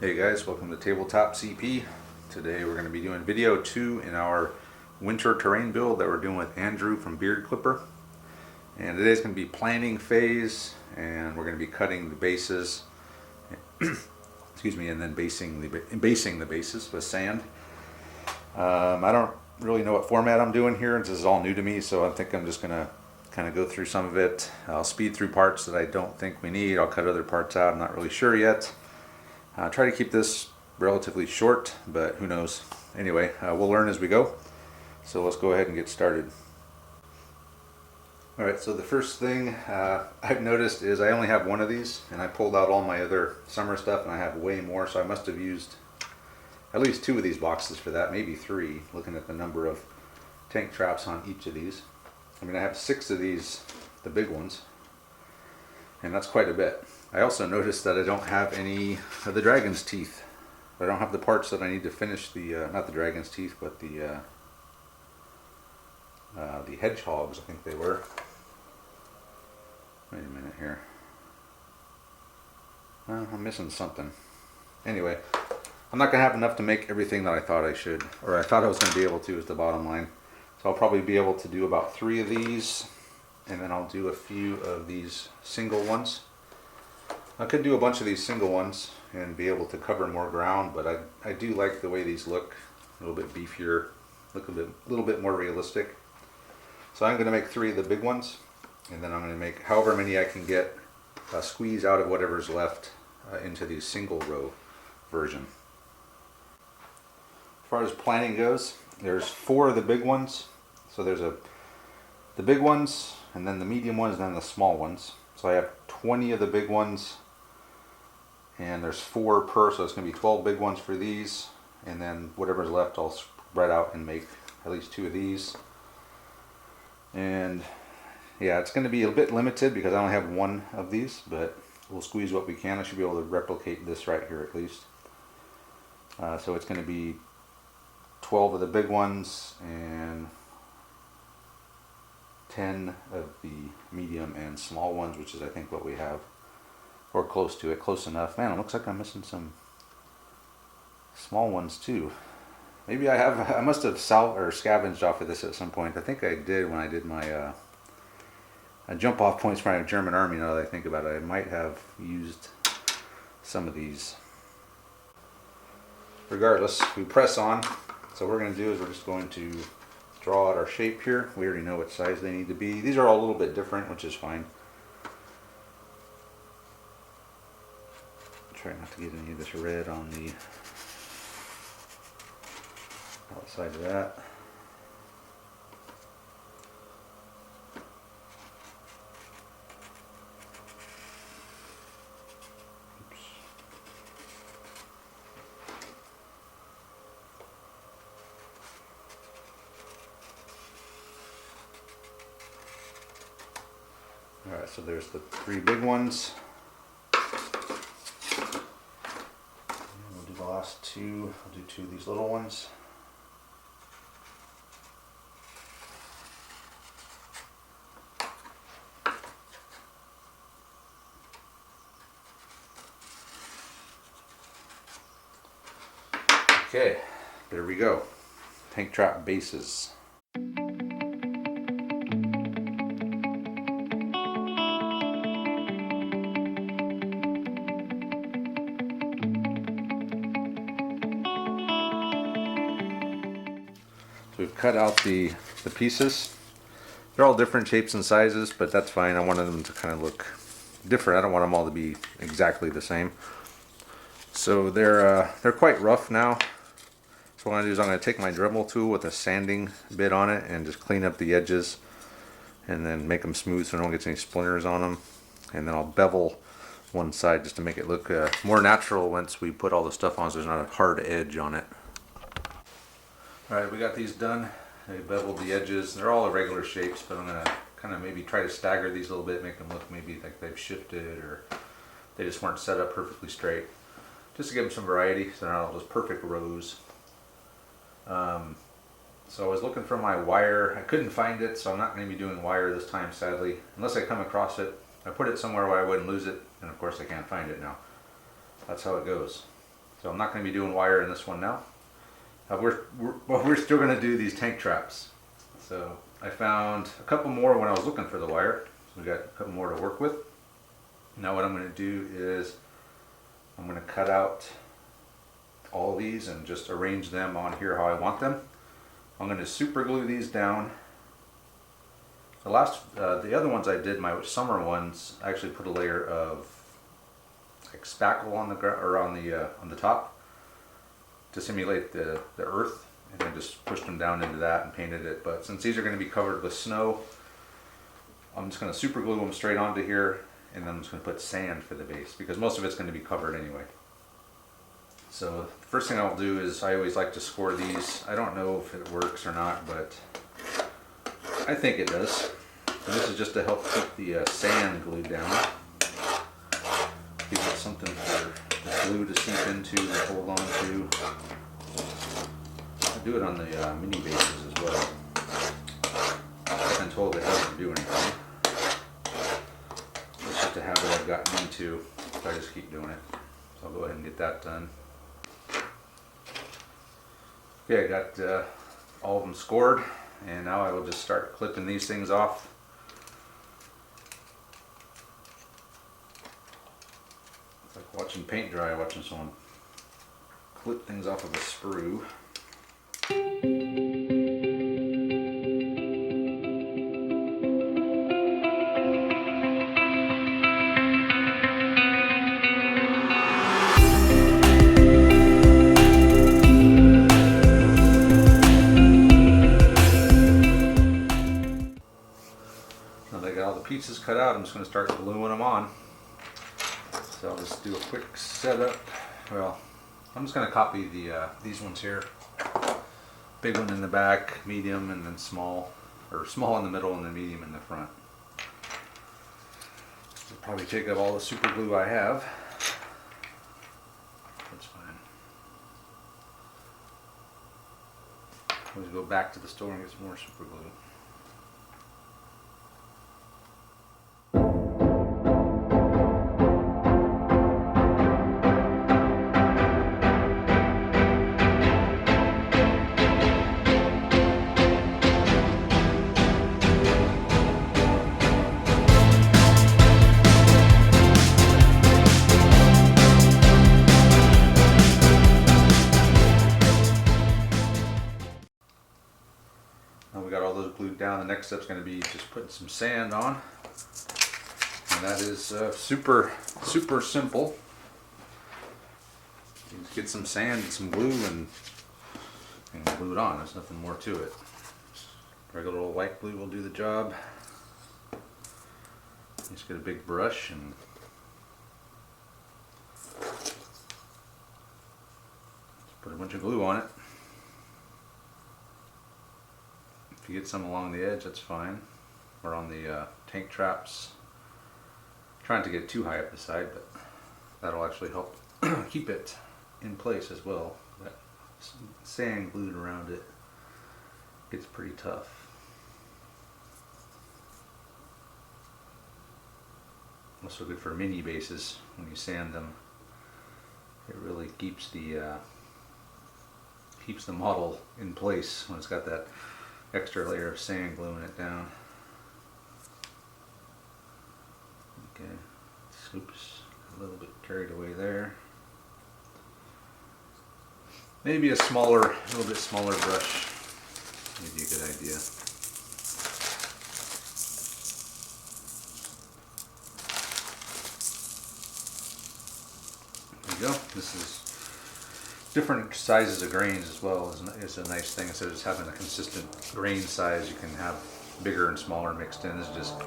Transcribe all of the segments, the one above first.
Hey guys, welcome to Tabletop CP. Today we're going to be doing video 2 in our winter terrain build that we're doing with Andrew from Beard Clipper. And today's going to be planning phase, and we're going to be cutting the bases, excuse me, and then basing the bases with sand. I don't really know what format I'm doing here. This is all new to me, so I think I'm just going to kind of go through some of it. I'll speed through parts that I don't think we need. I'll cut other parts out. I'm not really sure yet. Try to keep this relatively short, but who knows. Anyway, we'll learn as we go. So let's go ahead and get started. Alright, so the first thing I've noticed is I only have one of these, and I pulled out all my other summer stuff and I have way more, so I must have used at least 2 of these boxes for that, maybe 3, looking at the number of tank traps on each of these. I mean, I have 6 of these, the big ones, and that's quite a bit. I also noticed that I don't have any of the dragon's teeth. I don't have the parts that I need to finish the, not the dragon's teeth, but the hedgehogs, I think they were. Wait a minute here. I'm missing something. Anyway, I'm not going to have enough to make everything that I thought I should, or I thought I was going to be able to, is the bottom line. So I'll probably be able to do about 3 of these, and then I'll do a few of these single ones. I could do a bunch of these single ones and be able to cover more ground, but I do like the way these look. A little bit beefier, look a little bit more realistic. So I'm going to make 3 of the big ones, and then I'm going to make however many I can get, squeeze out of whatever's left into the single row version. As far as planning goes, there's 4 of the big ones. So there's the big ones, and then the medium ones, and then the small ones. So I have 20 of the big ones, and there's 4 per, so it's going to be 12 big ones for these, and then whatever's left I'll spread out and make at least 2 of these. And yeah, it's going to be a bit limited because I only have 1 of these, but we'll squeeze what we can. I should be able to replicate this right here at least. So it's going to be 12 of the big ones and 10 of the medium and small ones, which is I think what we have, or close to it, close enough. Man, it looks like I'm missing some small ones too. Maybe I must have scavenged off of this at some point. I think I did when I did my jump off points for my German army. Now that I think about it, I might have used some of these. Regardless, we press on. So what we're going to do is we're just going to draw out our shape here. We already know what size they need to be. These are all a little bit different, which is fine. Try not to get any of this red on the outside of that. Oops. Alright, so there's the 3 big ones. We'll do the last 2. I'll do 2 of these little ones. Okay, there we go. Tank trap bases. So we've cut out the pieces. They're all different shapes and sizes, but that's fine. I wanted them to kind of look different. I don't want them all to be exactly the same. So they're quite rough now. So what I'm going to do is I'm going to take my Dremel tool with a sanding bit on it and just clean up the edges and then make them smooth so no one gets any splinters on them. And then I'll bevel one side just to make it look more natural once we put all the stuff on, so there's not a hard edge on it. Alright, we got these done. I beveled the edges. They're all irregular shapes, but I'm going to kind of maybe try to stagger these a little bit, make them look maybe like they've shifted or they just weren't set up perfectly straight. Just to give them some variety, so they're not all just perfect rows. So I was looking for my wire. I couldn't find it, so I'm not going to be doing wire this time, sadly. Unless I come across it. I put it somewhere where I wouldn't lose it, and of course I can't find it now. That's how it goes. So I'm not going to be doing wire in this one now. We're still going to do these tank traps. So I found a couple more when I was looking for the wire. So we got a couple more to work with. Now what I'm going to do is I'm going to cut out all these and just arrange them on here how I want them. I'm going to super glue these down. The other ones I did, my summer ones, I actually put a layer of like spackle on the on the top to simulate the earth, and then just pushed them down into that and painted it. But since these are going to be covered with snow, I'm just going to super glue them straight onto here, and then I'm just going to put sand for the base because most of it's going to be covered anyway. So the first thing I'll do is I always like to score these. I don't know if it works or not, but I think it does. And this is just to help keep the sand glued down. Give it something for the glue to seep into and hold on to. I do it on the mini bases as well. I've been told it doesn't do anything. It's just a habit I've gotten into, so I just keep doing it. So I'll go ahead and get that done. Okay, I got all of them scored, and now I will just start clipping these things off. It's like watching paint dry, watching someone clip things off of a sprue. Pieces cut out, I'm just going to start gluing them on. So I'll just do a quick setup. Well, I'm just going to copy these ones here. Big one in the back, medium, and then small, or small in the middle and then medium in the front. I'll probably take up all the super glue I have. That's fine. Always go back to the store and get some more super glue. Down. The next step's going to be just putting some sand on, and that is super simple. You just get some sand and some glue and glue it on. There's nothing more to it. Regular old white glue will do the job. Just get a big brush and just put a bunch of glue on it. If you get some along the edge, that's fine. Or on the tank traps. Trying to get too high up the side, but that'll actually help keep it in place as well. That sand glued around it gets pretty tough. Also good for mini bases when you sand them. It really keeps the model in place when it's got that extra layer of sand gluing it down. Okay, oops, a little bit carried away there. Maybe a little bit smaller brush may be a good idea. There you go. This is different sizes of grains as well is a nice thing. Instead of just having a consistent grain size, you can have bigger and smaller mixed in. This is just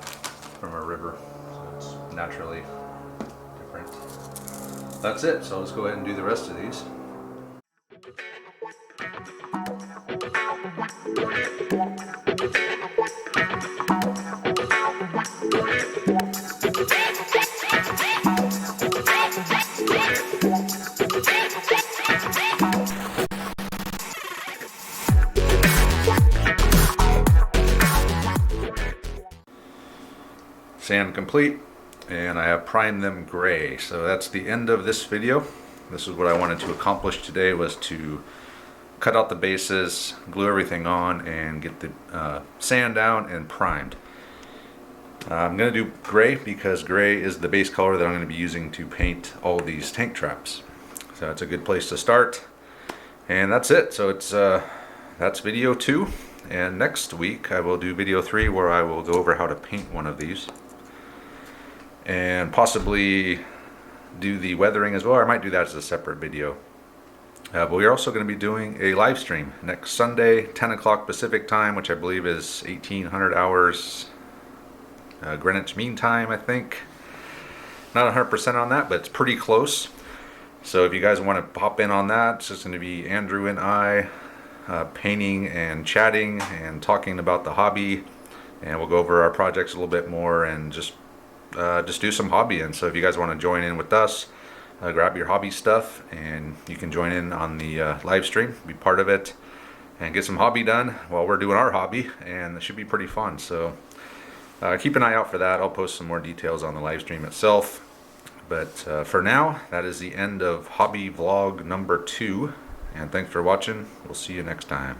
from a river, so it's naturally different. That's it, so let's go ahead and do the rest of these. Sand complete, and I have primed them gray. So that's the end of this video. This is what I wanted to accomplish today, was to cut out the bases, glue everything on, and get the sand down and primed. I'm going to do gray because gray is the base color that I'm going to be using to paint all these tank traps. So that's a good place to start. And that's it. So that's video 2. And next week I will do video 3, where I will go over how to paint one of these. And possibly do the weathering as well. Or I might do that as a separate video. But we're also going to be doing a live stream next Sunday, 10 o'clock Pacific time, which I believe is 1800 hours Greenwich Mean Time, I think. Not 100% on that, but it's pretty close. So if you guys want to pop in on that, it's just going to be Andrew and I painting and chatting and talking about the hobby, and we'll go over our projects a little bit more and just do some hobbying. So if you guys want to join in with us, grab your hobby stuff and you can join in on the live stream, be part of it, and get some hobby done while we're doing our hobby, and it should be pretty fun. So keep an eye out for that. I'll post some more details on the live stream itself. But for now, that is the end of hobby vlog number 2. And thanks for watching. We'll see you next time.